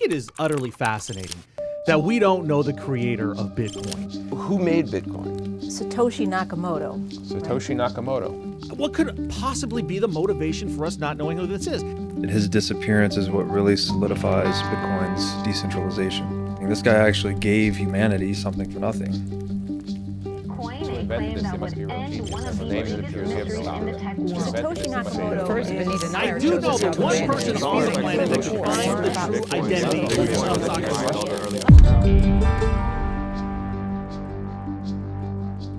it is utterly fascinating that we don't know the creator of Bitcoin. Who made Bitcoin? Satoshi Nakamoto. Satoshi Nakamoto. What could possibly be the motivation for us not knowing who this is? His disappearance is what really solidifies Bitcoin's decentralization. I mean, this guy actually gave humanity something for nothing. Satoshi Nakamoto First, is... Benita I do know that one person on the planet that could find the true identity of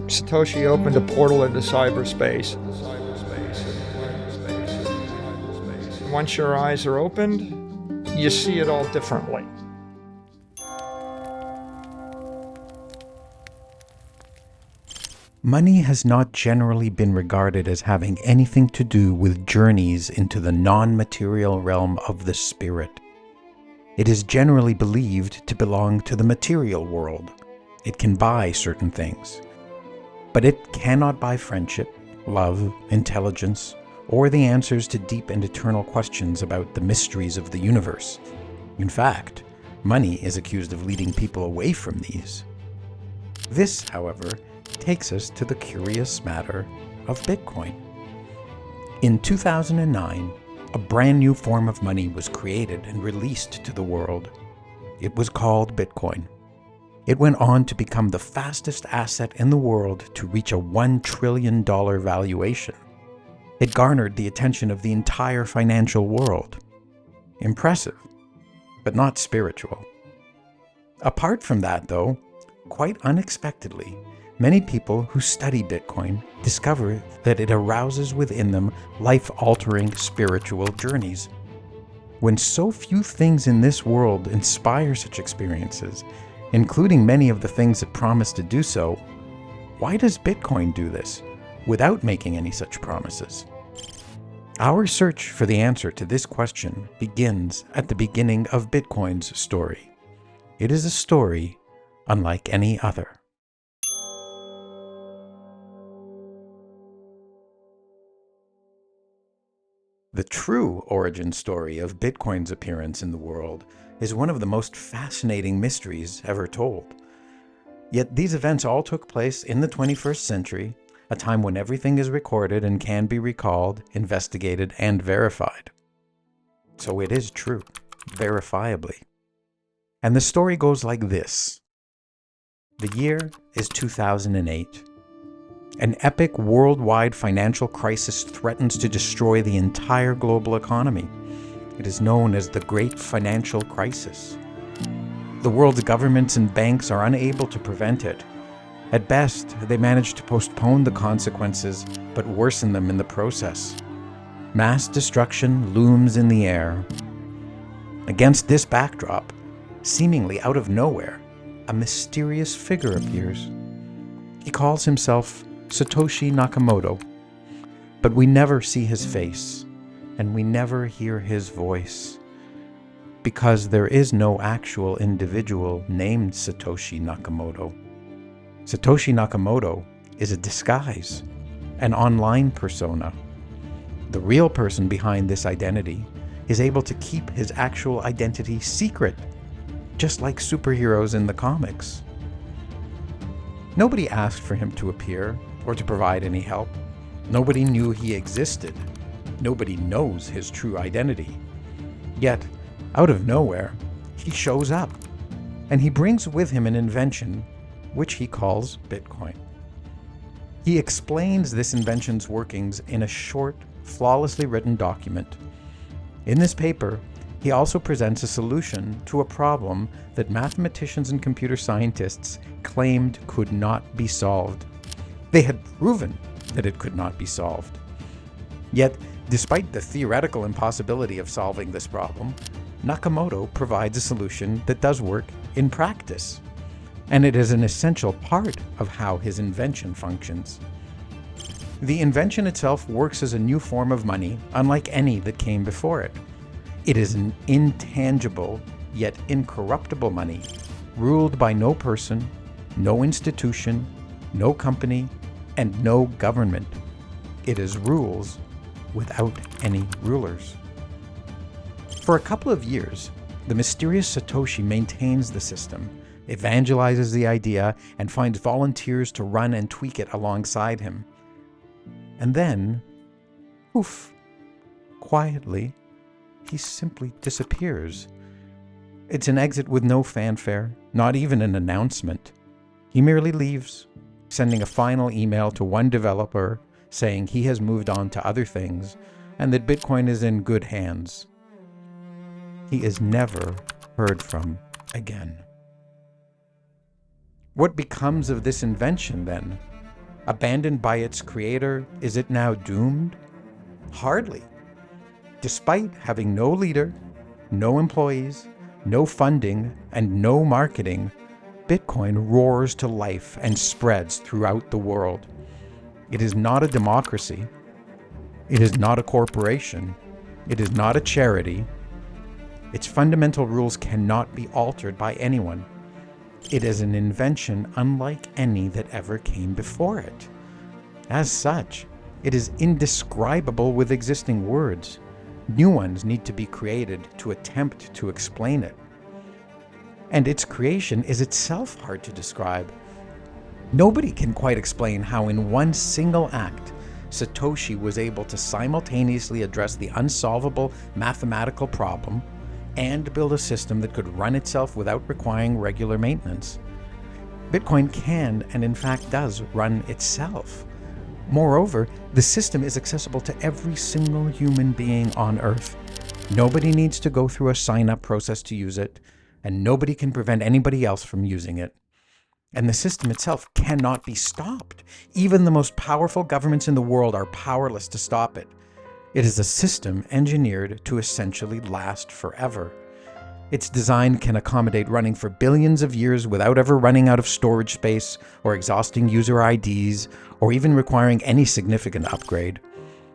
Satoshi opened a portal into cyberspace. Once your eyes are opened, you see it all differently. Money has not generally been regarded as having anything to do with journeys into the non-material realm of the spirit. It is generally believed to belong to the material world. It can buy certain things, but it cannot buy friendship, love, intelligence, or the answers to deep and eternal questions about the mysteries of the universe. In fact, money is accused of leading people away from these. This, however, takes us to the curious matter of Bitcoin. In 2009, a brand new form of money was created and released to the world. It was called Bitcoin. It went on to become the fastest asset in the world to reach a $1 trillion valuation. It garnered the attention of the entire financial world. Impressive, but not spiritual. Apart from that, though, quite unexpectedly, many people who study Bitcoin discover that it arouses within them life-altering spiritual journeys. When so few things in this world inspire such experiences, including many of the things that promise to do so, why does Bitcoin do this without making any such promises? Our search for the answer to this question begins at the beginning of Bitcoin's story. It is a story unlike any other. The true origin story of Bitcoin's appearance in the world is one of the most fascinating mysteries ever told. Yet these events all took place in the 21st century, a time when everything is recorded and can be recalled, investigated, and verified. So it is true, verifiably. And the story goes like this. The year is 2008. An epic worldwide financial crisis threatens to destroy the entire global economy. It is known as the Great Financial Crisis. The world's governments and banks are unable to prevent it. At best, they manage to postpone the consequences, but worsen them in the process. Mass destruction looms in the air. Against this backdrop, seemingly out of nowhere, a mysterious figure appears. He calls himself Satoshi Nakamoto, but we never see his face, and we never hear his voice, because there is no actual individual named Satoshi Nakamoto. Satoshi Nakamoto is a disguise, an online persona. The real person behind this identity is able to keep his actual identity secret, just like superheroes in the comics. Nobody asked for him to appear or to provide any help. Nobody knew he existed. Nobody knows his true identity. Yet, out of nowhere, he shows up, and he brings with him an invention which he calls Bitcoin. He explains this invention's workings in a short, flawlessly written document. In this paper, he also presents a solution to a problem that mathematicians and computer scientists claimed could not be solved. They had proven that it could not be solved. Yet, despite the theoretical impossibility of solving this problem, Nakamoto provides a solution that does work in practice, and it is an essential part of how his invention functions. The invention itself works as a new form of money, unlike any that came before it. It is an intangible, yet incorruptible money, ruled by no person, no institution, no company, and no government. It is rules without any rulers. For a couple of years, the mysterious Satoshi maintains the system, evangelizes the idea, and finds volunteers to run and tweak it alongside him. And then, poof, quietly, he simply disappears. It's an exit with no fanfare, not even an announcement. He merely leaves, sending a final email to one developer saying he has moved on to other things and that Bitcoin is in good hands. He is never heard from again. What becomes of this invention then? Abandoned by its creator, is it now doomed? Hardly. Despite having no leader, no employees, no funding, and no marketing, Bitcoin roars to life and spreads throughout the world. It is not a democracy. It is not a corporation. It is not a charity. Its fundamental rules cannot be altered by anyone. It is an invention unlike any that ever came before it. As such, it is indescribable with existing words. New ones need to be created to attempt to explain it. And its creation is itself hard to describe. Nobody can quite explain how in one single act, Satoshi was able to simultaneously address the unsolvable mathematical problem and build a system that could run itself without requiring regular maintenance. Bitcoin can, and in fact does, run itself. Moreover, the system is accessible to every single human being on Earth. Nobody needs to go through a sign-up process to use it, and nobody can prevent anybody else from using it. And the system itself cannot be stopped. Even the most powerful governments in the world are powerless to stop it. It is a system engineered to essentially last forever. Its design can accommodate running for billions of years without ever running out of storage space or exhausting user IDs or even requiring any significant upgrade.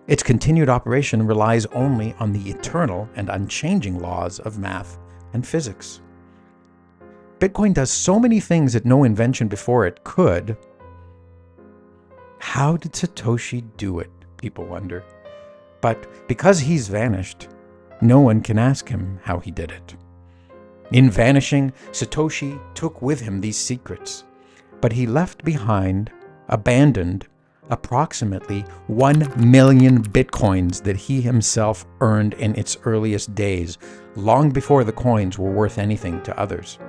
Its continued operation relies only on the eternal and unchanging laws of math and physics. Bitcoin does so many things that no invention before it could. How did Satoshi do it, people wonder. But because he's vanished, no one can ask him how he did it. In vanishing, Satoshi took with him these secrets, but he left behind, abandoned, approximately 1 million bitcoins that he himself earned in its earliest days, long before the coins were worth anything to others.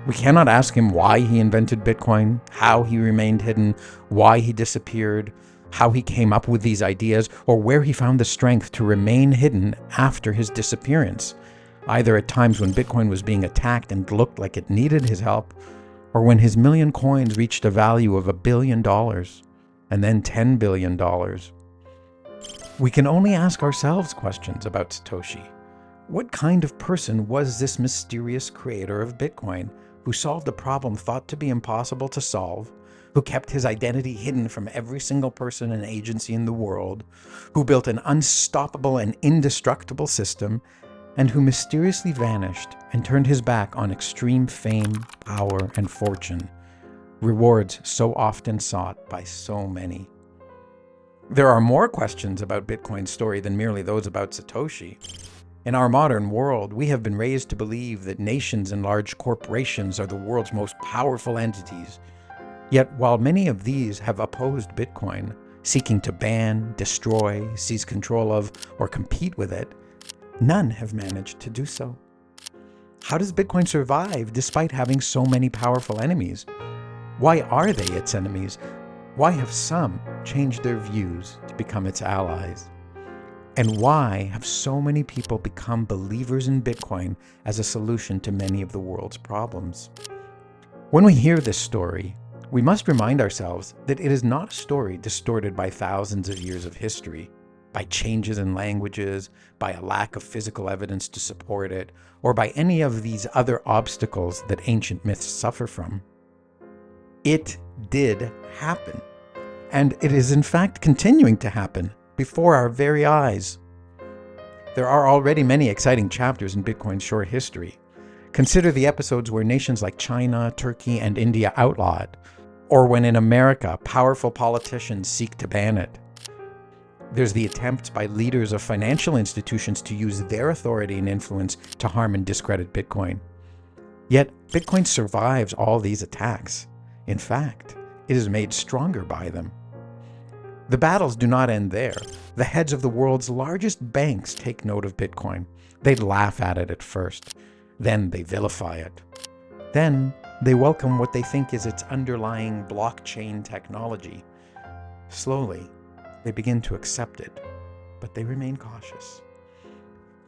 We cannot ask him why he invented Bitcoin, how he remained hidden, why he disappeared, how he came up with these ideas, or where he found the strength to remain hidden after his disappearance, either at times when Bitcoin was being attacked and looked like it needed his help, or when his million coins reached a value of $1 billion, and then $10 billion. We can only ask ourselves questions about Satoshi. What kind of person was this mysterious creator of Bitcoin, who solved a problem thought to be impossible to solve, who kept his identity hidden from every single person and agency in the world, who built an unstoppable and indestructible system, and who mysteriously vanished and turned his back on extreme fame, power, and fortune, rewards so often sought by so many? There are more questions about Bitcoin's story than merely those about Satoshi. In our modern world, we have been raised to believe that nations and large corporations are the world's most powerful entities. Yet, while many of these have opposed Bitcoin, seeking to ban, destroy, seize control of, or compete with it, none have managed to do so. How does Bitcoin survive despite having so many powerful enemies? Why are they its enemies? Why have some changed their views to become its allies? And why have so many people become believers in Bitcoin as a solution to many of the world's problems? When we hear this story, we must remind ourselves that it is not a story distorted by thousands of years of history, by changes in languages, by a lack of physical evidence to support it, or by any of these other obstacles that ancient myths suffer from. It did happen, and it is in fact continuing to happen before our very eyes. There are already many exciting chapters in Bitcoin's short history. Consider the episodes where nations like China, Turkey, and India outlaw it, or when in America, powerful politicians seek to ban it. There's the attempts by leaders of financial institutions to use their authority and influence to harm and discredit Bitcoin. Yet, Bitcoin survives all these attacks. In fact, it is made stronger by them. The battles do not end there. The heads of the world's largest banks take note of Bitcoin. They laugh at it at first. Then they vilify it. Then they welcome what they think is its underlying blockchain technology. Slowly, they begin to accept it, but they remain cautious.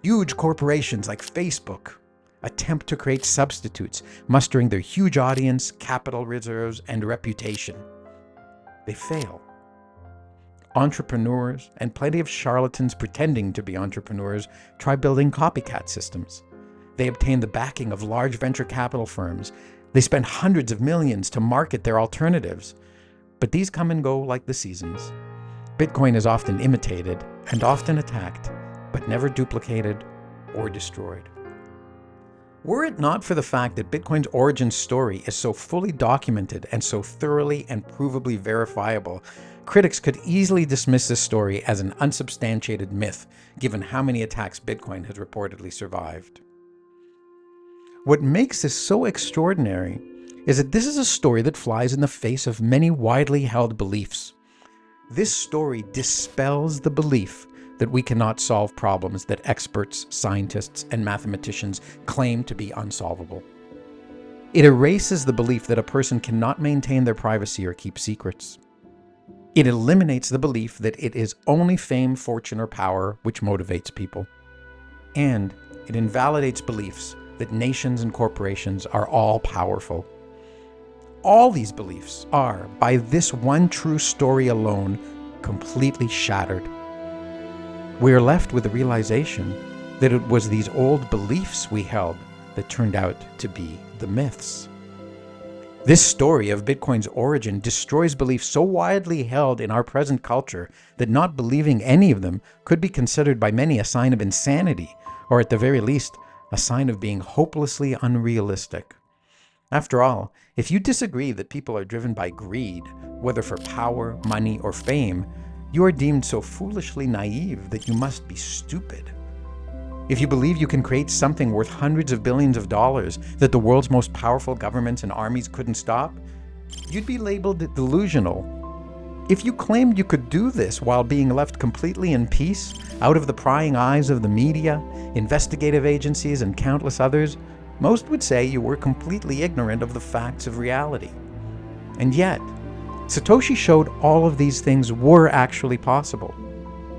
Huge corporations like Facebook attempt to create substitutes, mustering their huge audience, capital reserves, and reputation. They fail. Entrepreneurs and plenty of charlatans pretending to be entrepreneurs try building copycat systems. They obtain the backing of large venture capital firms. They spend hundreds of millions to market their alternatives. But these come and go like the seasons. Bitcoin is often imitated and often attacked, but never duplicated or destroyed. Were it not for the fact that Bitcoin's origin story is so fully documented and so thoroughly and provably verifiable, critics could easily dismiss this story as an unsubstantiated myth, given how many attacks Bitcoin has reportedly survived. What makes this so extraordinary is that this is a story that flies in the face of many widely held beliefs. This story dispels the belief that we cannot solve problems that experts, scientists, and mathematicians claim to be unsolvable. It erases the belief that a person cannot maintain their privacy or keep secrets. It eliminates the belief that it is only fame, fortune, or power which motivates people. And it invalidates beliefs that nations and corporations are all powerful. All these beliefs are, by this one true story alone, completely shattered. We are left with the realization that it was these old beliefs we held that turned out to be the myths. This story of Bitcoin's origin destroys beliefs so widely held in our present culture that not believing any of them could be considered by many a sign of insanity, or at the very least, a sign of being hopelessly unrealistic. After all, if you disagree that people are driven by greed, whether for power, money, or fame, you are deemed so foolishly naive that you must be stupid. If you believe you can create something worth hundreds of billions of dollars that the world's most powerful governments and armies couldn't stop, you'd be labeled delusional. If you claimed you could do this while being left completely in peace, out of the prying eyes of the media, investigative agencies, and countless others, most would say you were completely ignorant of the facts of reality. And yet, Satoshi showed all of these things were actually possible.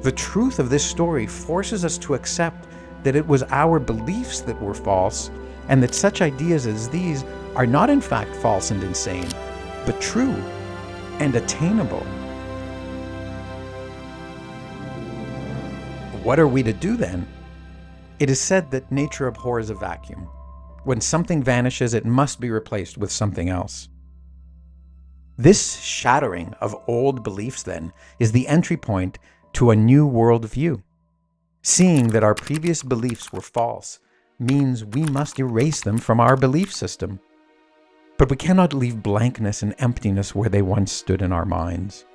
The truth of this story forces us to accept that it was our beliefs that were false, and that such ideas as these are not in fact false and insane, but true and attainable. What are we to do then? It is said that nature abhors a vacuum. When something vanishes, it must be replaced with something else. This shattering of old beliefs, then, is the entry point to a new worldview. Seeing that our previous beliefs were false means we must erase them from our belief system. But we cannot leave blankness and emptiness where they once stood in our minds.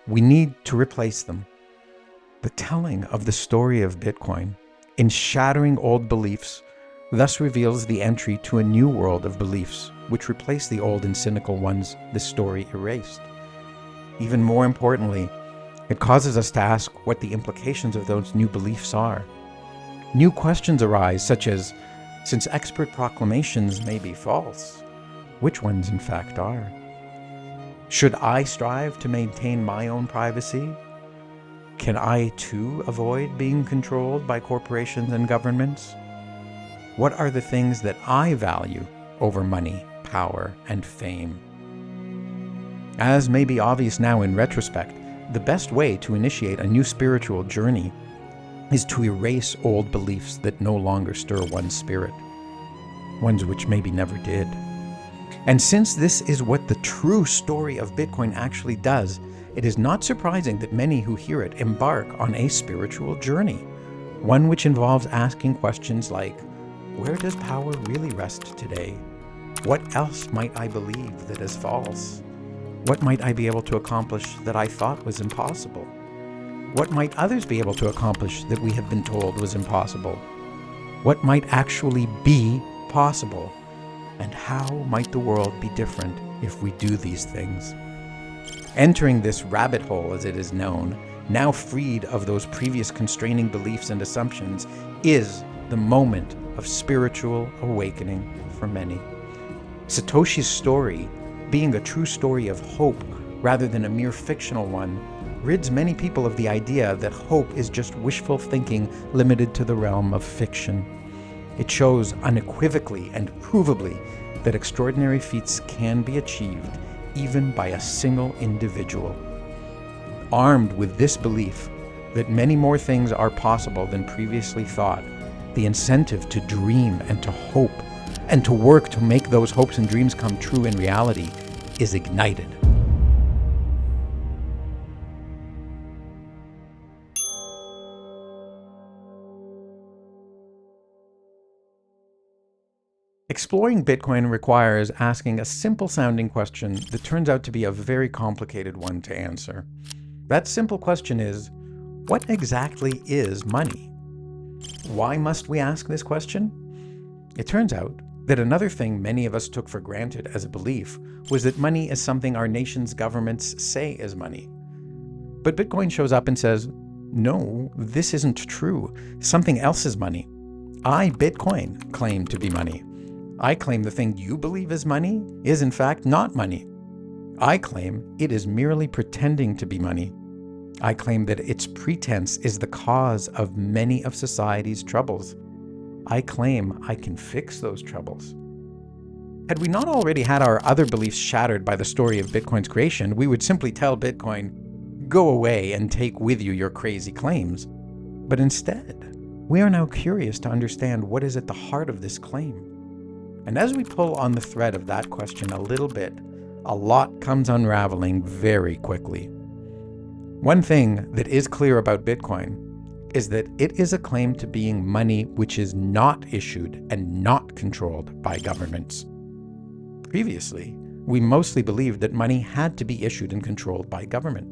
We need to replace them. The telling of the story of Bitcoin, in shattering old beliefs, thus reveals the entry to a new world of beliefs, which replace the old and cynical ones the story erased. Even more importantly, it causes us to ask what the implications of those new beliefs are. New questions arise, such as, since expert proclamations may be false, which ones in fact are? Should I strive to maintain my own privacy? Can I too avoid being controlled by corporations and governments? What are the things that I value over money, power, and fame? As may be obvious now in retrospect, the best way to initiate a new spiritual journey is to erase old beliefs that no longer stir one's spirit, ones which maybe never did. And since this is what the true story of Bitcoin actually does, it is not surprising that many who hear it embark on a spiritual journey, one which involves asking questions like, where does power really rest today? What else might I believe that is false? What might I be able to accomplish that I thought was impossible? What might others be able to accomplish that we have been told was impossible? What might actually be possible? And how might the world be different if we do these things? Entering this rabbit hole, as it is known, now freed of those previous constraining beliefs and assumptions, is the moment of spiritual awakening for many. Satoshi's story, being a true story of hope rather than a mere fictional one, rids many people of the idea that hope is just wishful thinking limited to the realm of fiction. It shows unequivocally and provably that extraordinary feats can be achieved even by a single individual. Armed with this belief that many more things are possible than previously thought, the incentive to dream and to hope and to work to make those hopes and dreams come true in reality is ignited. Exploring Bitcoin requires asking a simple-sounding question that turns out to be a very complicated one to answer. That simple question is, what exactly is money? Why must we ask this question? It turns out that another thing many of us took for granted as a belief was that money is something our nation's governments say is money. But Bitcoin shows up and says, no, this isn't true. Something else is money. I, Bitcoin, claim to be money. I claim the thing you believe is money is in fact not money. I claim it is merely pretending to be money. I claim that its pretense is the cause of many of society's troubles. I claim I can fix those troubles. Had we not already had our other beliefs shattered by the story of Bitcoin's creation, we would simply tell Bitcoin, go away and take with you your crazy claims. But instead, we are now curious to understand what is at the heart of this claim. And as we pull on the thread of that question a little bit, a lot comes unraveling very quickly. One thing that is clear about Bitcoin is that it is a claim to being money which is not issued and not controlled by governments. Previously, we mostly believed that money had to be issued and controlled by government.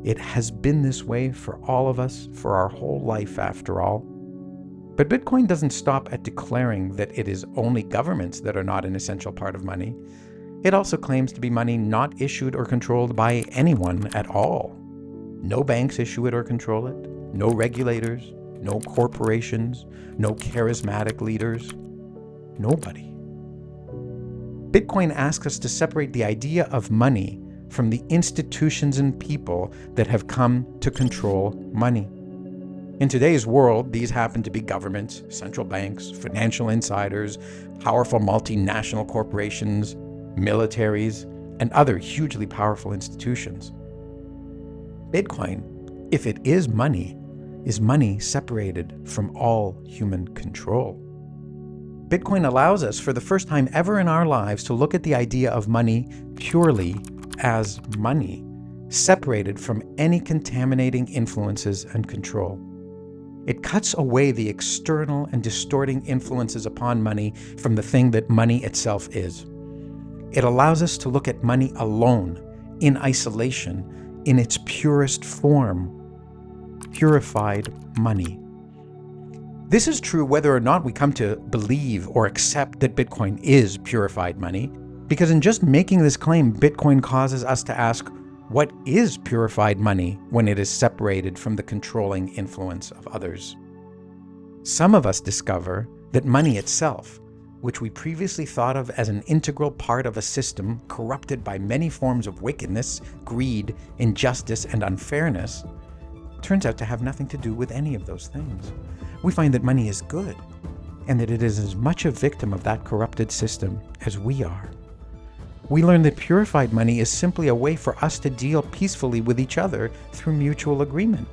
It has been this way for all of us for our whole life, after all. But Bitcoin doesn't stop at declaring that it is only governments that are not an essential part of money. It also claims to be money not issued or controlled by anyone at all. No banks issue it or control it, no regulators, no corporations, no charismatic leaders, nobody. Bitcoin asks us to separate the idea of money from the institutions and people that have come to control money. In today's world, these happen to be governments, central banks, financial insiders, powerful multinational corporations, militaries, and other hugely powerful institutions. Bitcoin, if it is money separated from all human control. Bitcoin allows us, for the first time ever in our lives, to look at the idea of money purely as money, separated from any contaminating influences and control. It cuts away the external and distorting influences upon money from the thing that money itself is. It allows us to look at money alone, in isolation, in its purest form, purified money. This is true whether or not we come to believe or accept that Bitcoin is purified money, because in just making this claim, Bitcoin causes us to ask, what is purified money when it is separated from the controlling influence of others? Some of us discover that money itself, which we previously thought of as an integral part of a system corrupted by many forms of wickedness, greed, injustice, and unfairness, turns out to have nothing to do with any of those things. We find that money is good, and that it is as much a victim of that corrupted system as we are. We learn that purified money is simply a way for us to deal peacefully with each other through mutual agreement.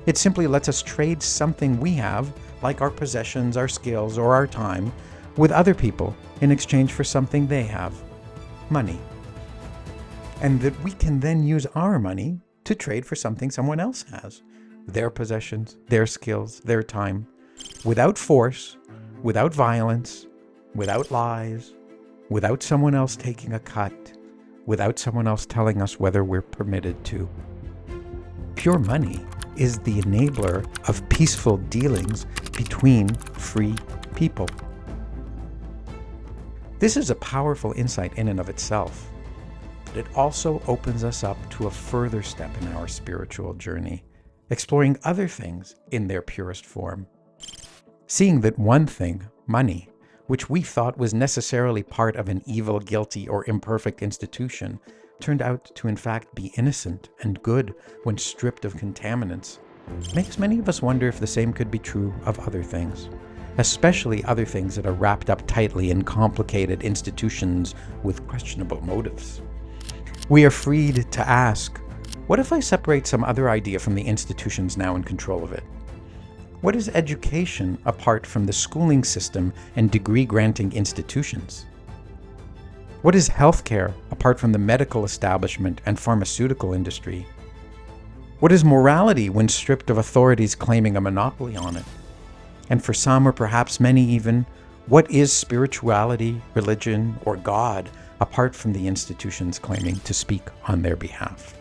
It simply lets us trade something we have, like our possessions, our skills, or our time, with other people in exchange for something they have, money. And that we can then use our money to trade for something someone else has, their possessions, their skills, their time, without force, without violence, without lies, without someone else taking a cut, without someone else telling us whether we're permitted to. Pure money is the enabler of peaceful dealings between free people. This is a powerful insight in and of itself, but it also opens us up to a further step in our spiritual journey, exploring other things in their purest form. Seeing that one thing, money, which we thought was necessarily part of an evil, guilty, or imperfect institution, turned out to in fact be innocent and good when stripped of contaminants, makes many of us wonder if the same could be true of other things, especially other things that are wrapped up tightly in complicated institutions with questionable motives. We are freed to ask, what if I separate some other idea from the institutions now in control of it? What is education apart from the schooling system and degree-granting institutions? What is healthcare apart from the medical establishment and pharmaceutical industry? What is morality when stripped of authorities claiming a monopoly on it? And for some, or perhaps many even, what is spirituality, religion, or God apart from the institutions claiming to speak on their behalf?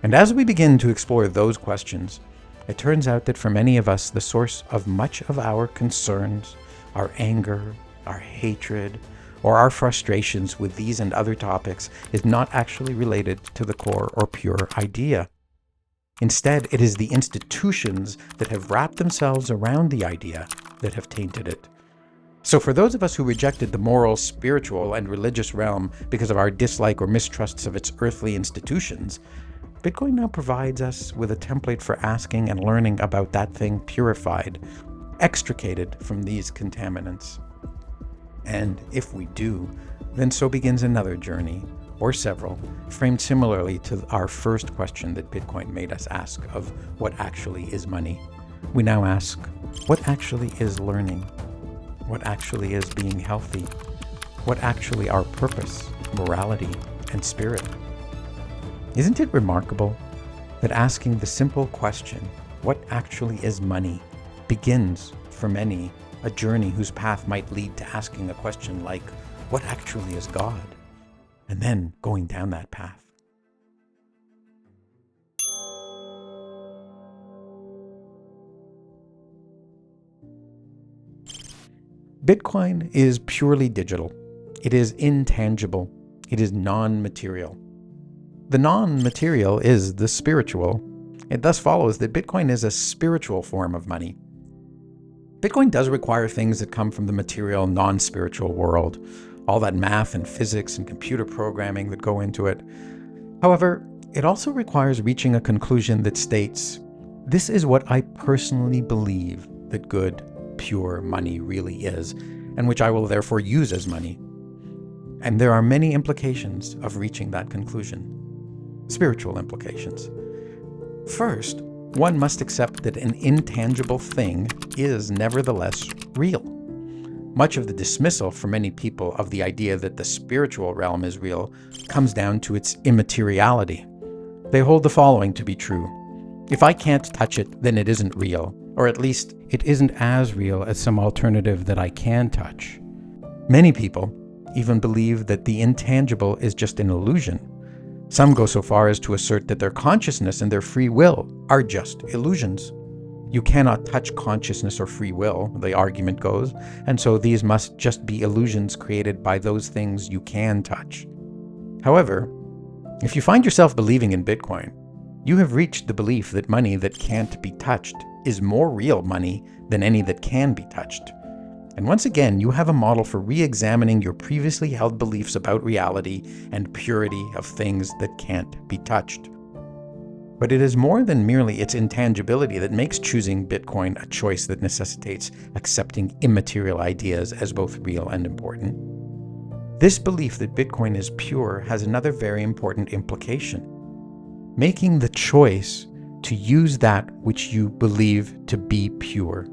And as we begin to explore those questions, it turns out that for many of us, the source of much of our concerns, our anger, our hatred, or our frustrations with these and other topics is not actually related to the core or pure idea. Instead, it is the institutions that have wrapped themselves around the idea that have tainted it. So for those of us who rejected the moral, spiritual, and religious realm because of our dislike or mistrusts of its earthly institutions, Bitcoin now provides us with a template for asking and learning about that thing purified, extricated from these contaminants. And if we do, then so begins another journey, or several, framed similarly to our first question that Bitcoin made us ask of what actually is money. We now ask, what actually is learning? What actually is being healthy? What actually are purpose, morality, and spirit? Isn't it remarkable that asking the simple question, what actually is money, begins, for many, a journey whose path might lead to asking a question like, what actually is God? And then going down that path. Bitcoin is purely digital. It is intangible. It is non-material. The non-material is the spiritual. It thus follows that Bitcoin is a spiritual form of money. Bitcoin does require things that come from the material, non-spiritual world, all that math and physics and computer programming that go into it. However, it also requires reaching a conclusion that states, this is what I personally believe that good, pure money really is, and which I will therefore use as money. And there are many implications of reaching that conclusion. Spiritual implications. First, one must accept that an intangible thing is nevertheless real. Much of the dismissal for many people of the idea that the spiritual realm is real comes down to its immateriality. They hold the following to be true. If I can't touch it, then it isn't real, or at least it isn't as real as some alternative that I can touch. Many people even believe that the intangible is just an illusion. Some go so far as to assert that their consciousness and their free will are just illusions. You cannot touch consciousness or free will, the argument goes, and so these must just be illusions created by those things you can touch. However, if you find yourself believing in Bitcoin, you have reached the belief that money that can't be touched is more real money than any that can be touched. And once again, you have a model for re-examining your previously held beliefs about reality and purity of things that can't be touched. But it is more than merely its intangibility that makes choosing Bitcoin a choice that necessitates accepting immaterial ideas as both real and important. This belief that Bitcoin is pure has another very important implication. Making the choice to use that which you believe to be pure.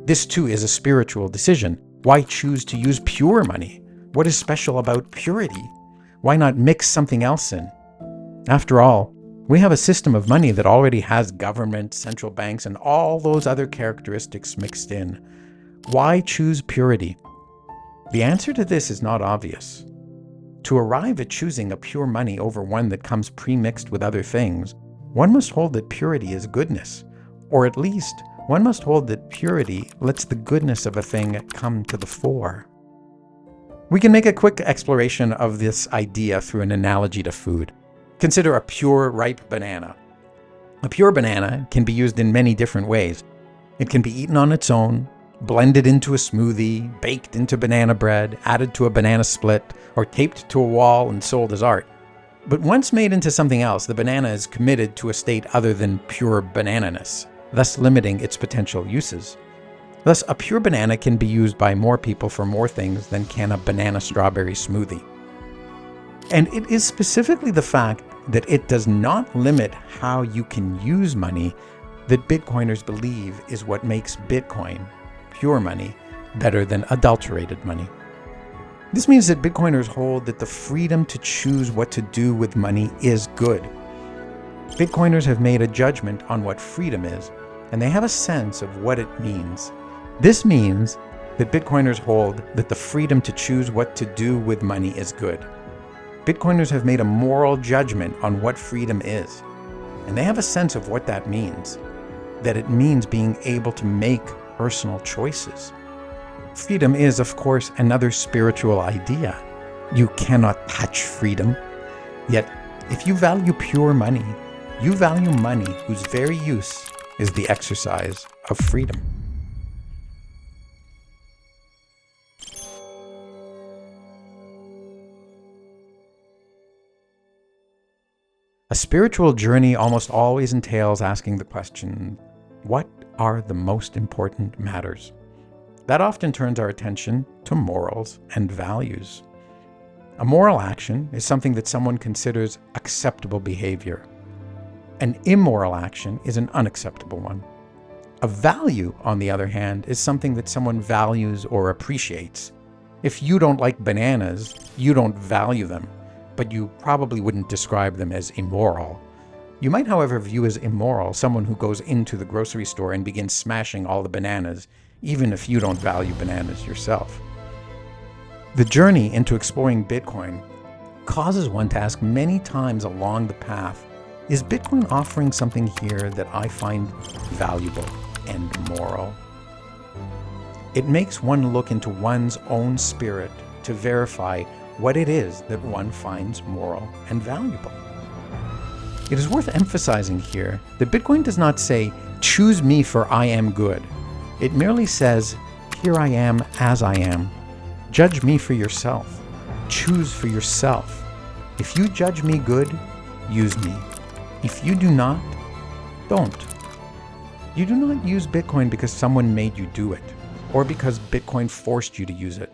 This too is a spiritual decision. Why choose to use pure money? What is special about purity? Why not mix something else in? After all, we have a system of money that already has government, central banks, and all those other characteristics mixed in. Why choose purity? The answer to this is not obvious. To arrive at choosing a pure money over one that comes pre-mixed with other things, one must hold that purity is goodness, or at least one must hold that purity lets the goodness of a thing come to the fore. We can make a quick exploration of this idea through an analogy to food. Consider a pure, ripe banana. A pure banana can be used in many different ways. It can be eaten on its own, blended into a smoothie, baked into banana bread, added to a banana split, or taped to a wall and sold as art. But once made into something else, the banana is committed to a state other than pure banananess, thus limiting its potential uses. Thus, a pure banana can be used by more people for more things than can a banana strawberry smoothie. And it is specifically the fact that it does not limit how you can use money that Bitcoiners believe is what makes Bitcoin, pure money, better than adulterated money. This means that Bitcoiners hold that the freedom to choose what to do with money is good. Bitcoiners have made a judgment on what freedom is, and they have a sense of what it means. This means that Bitcoiners hold that the freedom to choose what to do with money is good. Bitcoiners have made a moral judgment on what freedom is, and they have a sense of what that means, that it means being able to make personal choices. Freedom is, of course, another spiritual idea. You cannot touch freedom. Yet, if you value pure money, you value money whose very use is the exercise of freedom. A spiritual journey almost always entails asking the question, what are the most important matters? That often turns our attention to morals and values. A moral action is something that someone considers acceptable behavior. An immoral action is an unacceptable one. A value, on the other hand, is something that someone values or appreciates. If you don't like bananas, you don't value them, but you probably wouldn't describe them as immoral. You might, however, view as immoral someone who goes into the grocery store and begins smashing all the bananas, even if you don't value bananas yourself. The journey into exploring Bitcoin causes one to ask many times along the path, is Bitcoin offering something here that I find valuable and moral? It makes one look into one's own spirit to verify what it is that one finds moral and valuable. It is worth emphasizing here that Bitcoin does not say, choose me for I am good. It merely says, here I am as I am. Judge me for yourself. Choose for yourself. If you judge me good, use me. If you do not, don't. You do not use Bitcoin because someone made you do it, or because Bitcoin forced you to use it.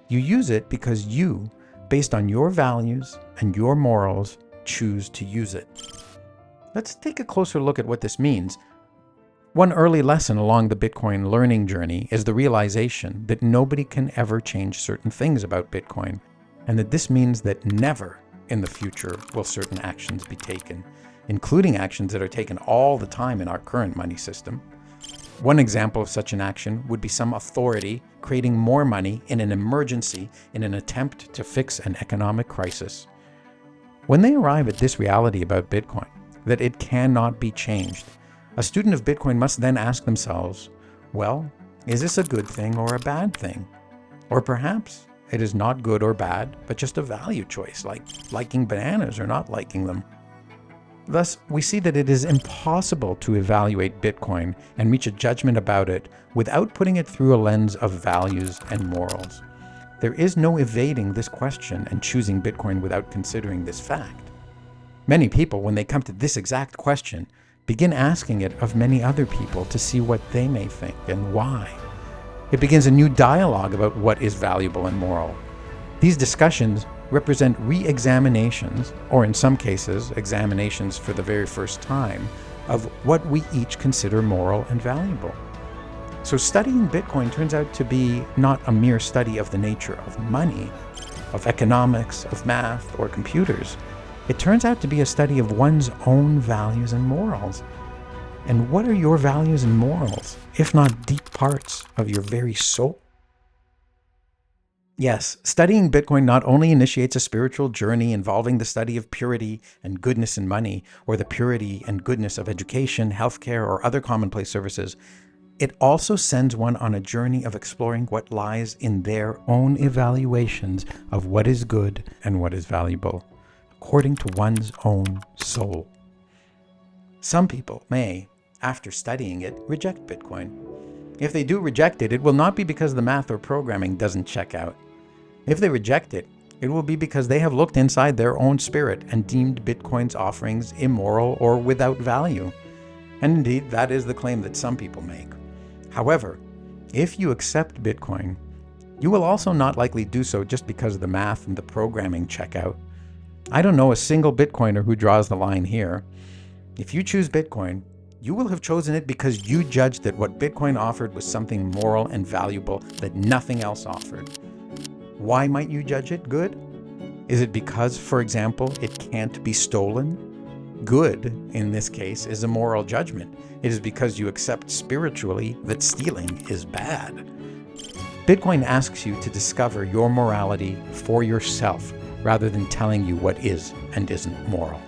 You use it because you, based on your values and your morals, choose to use it. Let's take a closer look at what this means. One early lesson along the Bitcoin learning journey is the realization that nobody can ever change certain things about Bitcoin, and that this means that never in the future will certain actions be taken, including actions that are taken all the time in our current money system. One example of such an action would be some authority creating more money in an emergency in an attempt to fix an economic crisis. When they arrive at this reality about Bitcoin, that it cannot be changed, a student of Bitcoin must then ask themselves, well, is this a good thing or a bad thing? Or perhaps it is not good or bad, but just a value choice, like liking bananas or not liking them. Thus, we see that it is impossible to evaluate Bitcoin and reach a judgment about it without putting it through a lens of values and morals. There is no evading this question and choosing Bitcoin without considering this fact. Many people, when they come to this exact question, begin asking it of many other people to see what they may think and why. It begins a new dialogue about what is valuable and moral. These discussions represent re-examinations, or in some cases, examinations for the very first time, of what we each consider moral and valuable. So studying Bitcoin turns out to be not a mere study of the nature of money, of economics, of math, or computers. It turns out to be a study of one's own values and morals. And what are your values and morals, if not deep parts of your very soul? Yes, studying Bitcoin not only initiates a spiritual journey involving the study of purity and goodness in money, or the purity and goodness of education, healthcare, or other commonplace services, it also sends one on a journey of exploring what lies in their own evaluations of what is good and what is valuable, according to one's own soul. Some people may, after studying it, reject Bitcoin. If they do reject it, it will not be because the math or programming doesn't check out. If they reject it, it will be because they have looked inside their own spirit and deemed Bitcoin's offerings immoral or without value. And indeed, that is the claim that some people make. However, if you accept Bitcoin, you will also not likely do so just because the math and the programming check out. I don't know a single Bitcoiner who draws the line here. If you choose Bitcoin, you will have chosen it because you judged that what Bitcoin offered was something moral and valuable that nothing else offered. Why might you judge it good? Is it because, for example, it can't be stolen? Good, in this case, is a moral judgment. It is because you accept spiritually that stealing is bad. Bitcoin asks you to discover your morality for yourself rather than telling you what is and isn't moral.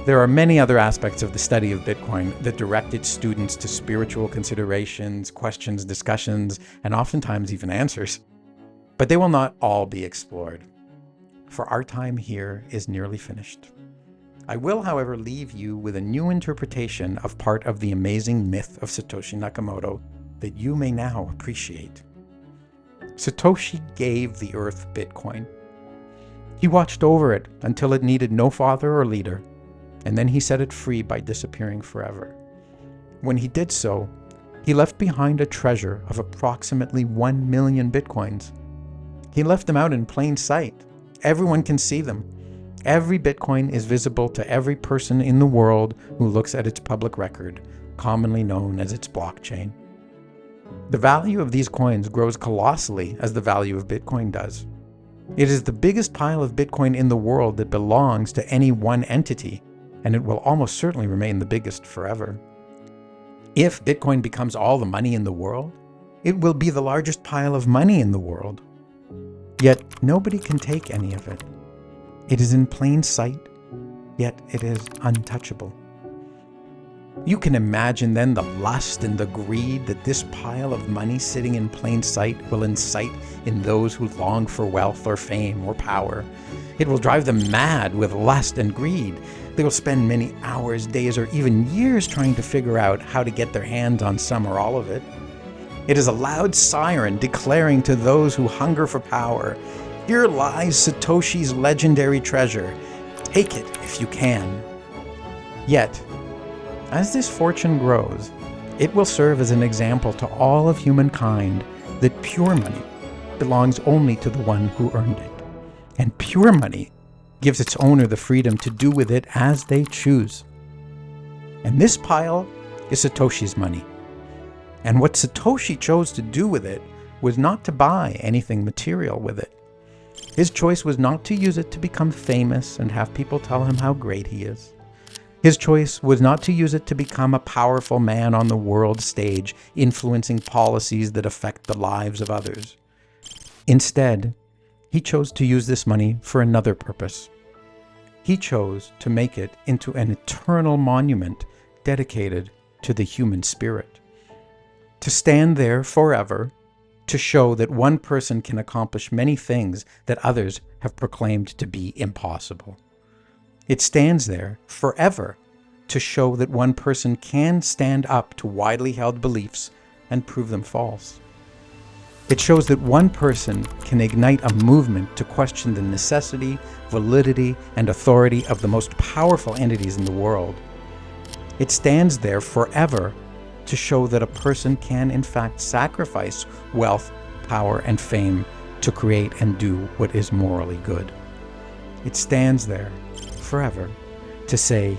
There are many other aspects of the study of Bitcoin that direct its students to spiritual considerations, questions, discussions, and oftentimes even answers. But they will not all be explored, for our time here is nearly finished. I will, however, leave you with a new interpretation of part of the amazing myth of Satoshi Nakamoto that you may now appreciate. Satoshi gave the earth Bitcoin. He watched over it until it needed no father or leader, and then he set it free by disappearing forever. When he did so, he left behind a treasure of approximately 1 million Bitcoins. He left them out in plain sight. Everyone can see them. Every Bitcoin is visible to every person in the world who looks at its public record, commonly known as its blockchain. The value of these coins grows colossally as the value of Bitcoin does. It is the biggest pile of Bitcoin in the world that belongs to any one entity, and it will almost certainly remain the biggest forever. If Bitcoin becomes all the money in the world, it will be the largest pile of money in the world. Yet nobody can take any of it. It is in plain sight, yet it is untouchable. You can imagine then the lust and the greed that this pile of money sitting in plain sight will incite in those who long for wealth or fame or power. It will drive them mad with lust and greed. They will spend many hours, days, or even years trying to figure out how to get their hands on some or all of it. It is a loud siren declaring to those who hunger for power, "Here lies Satoshi's legendary treasure. Take it if you can." Yet, as this fortune grows, it will serve as an example to all of humankind that pure money belongs only to the one who earned it. And pure money gives its owner the freedom to do with it as they choose. And this pile is Satoshi's money. And what Satoshi chose to do with it was not to buy anything material with it. His choice was not to use it to become famous and have people tell him how great he is. His choice was not to use it to become a powerful man on the world stage, influencing policies that affect the lives of others. Instead, he chose to use this money for another purpose. He chose to make it into an eternal monument dedicated to the human spirit. To stand there forever, to show that one person can accomplish many things that others have proclaimed to be impossible. It stands there forever to show that one person can stand up to widely held beliefs and prove them false. It shows that one person can ignite a movement to question the necessity, validity, and authority of the most powerful entities in the world. It stands there forever to show that a person can in fact sacrifice wealth, power, and fame to create and do what is morally good. It stands there forever to say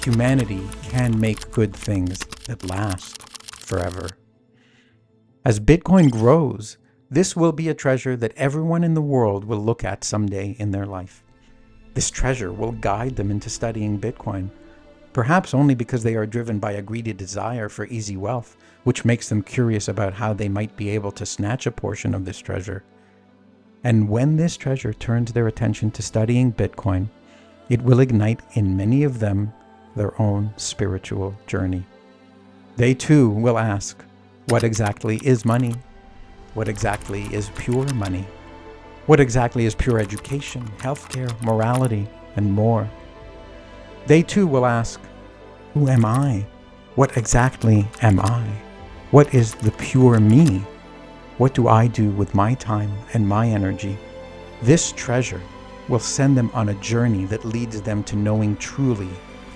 humanity can make good things that last forever. As Bitcoin grows, this will be a treasure that everyone in the world will look at someday in their life. This treasure will guide them into studying Bitcoin, perhaps only because they are driven by a greedy desire for easy wealth, which makes them curious about how they might be able to snatch a portion of this treasure. And when this treasure turns their attention to studying Bitcoin, it will ignite in many of them their own spiritual journey. They too will ask, what exactly is money? What exactly is pure money? What exactly is pure education, healthcare, morality, and more? They too will ask, who am I? What exactly am I? What is the pure me? What do I do with my time and my energy? This treasure will send them on a journey that leads them to knowing truly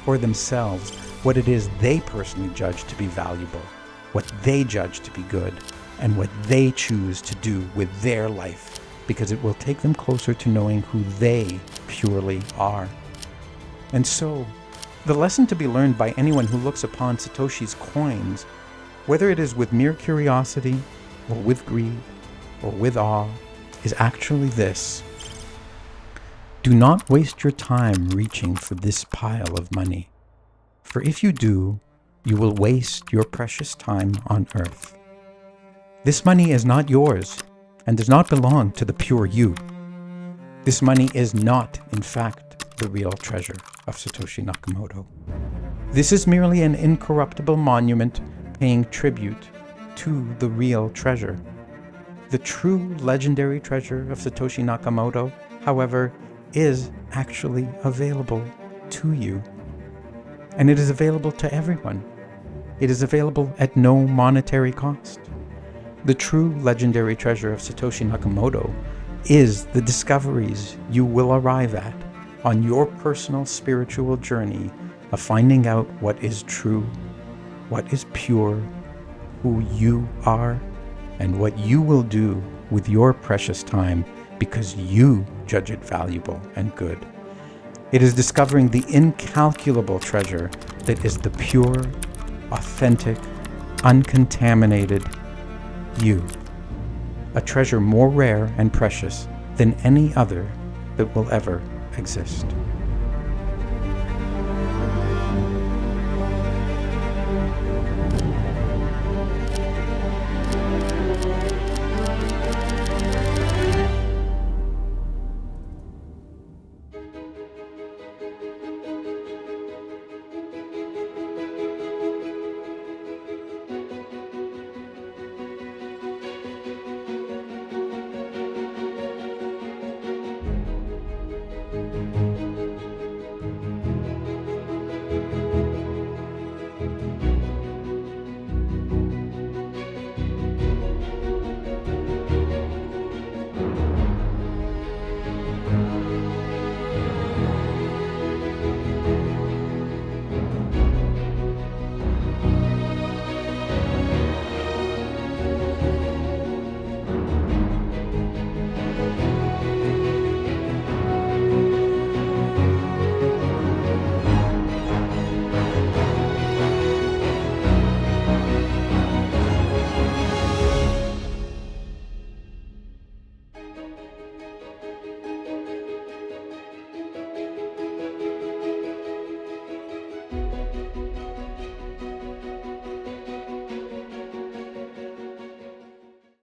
for themselves what it is they personally judge to be valuable, what they judge to be good, and what they choose to do with their life, because it will take them closer to knowing who they purely are. And so, the lesson to be learned by anyone who looks upon Satoshi's coins, whether it is with mere curiosity, or with greed, or with awe, is actually this: do not waste your time reaching for this pile of money, for if you do, you will waste your precious time on earth. This money is not yours and does not belong to the pure you. This money is not, in fact, the real treasure of Satoshi Nakamoto. This is merely an incorruptible monument paying tribute to the real treasure. The true legendary treasure of Satoshi Nakamoto, however, is actually available to you. And it is available to everyone. It is available at no monetary cost. The true legendary treasure of Satoshi Nakamoto is the discoveries you will arrive at on your personal spiritual journey of finding out what is true, what is pure, who you are, and what you will do with your precious time because you judge it valuable and good. It is discovering the incalculable treasure that is the pure, authentic, uncontaminated you. A treasure more rare and precious than any other that will ever exist.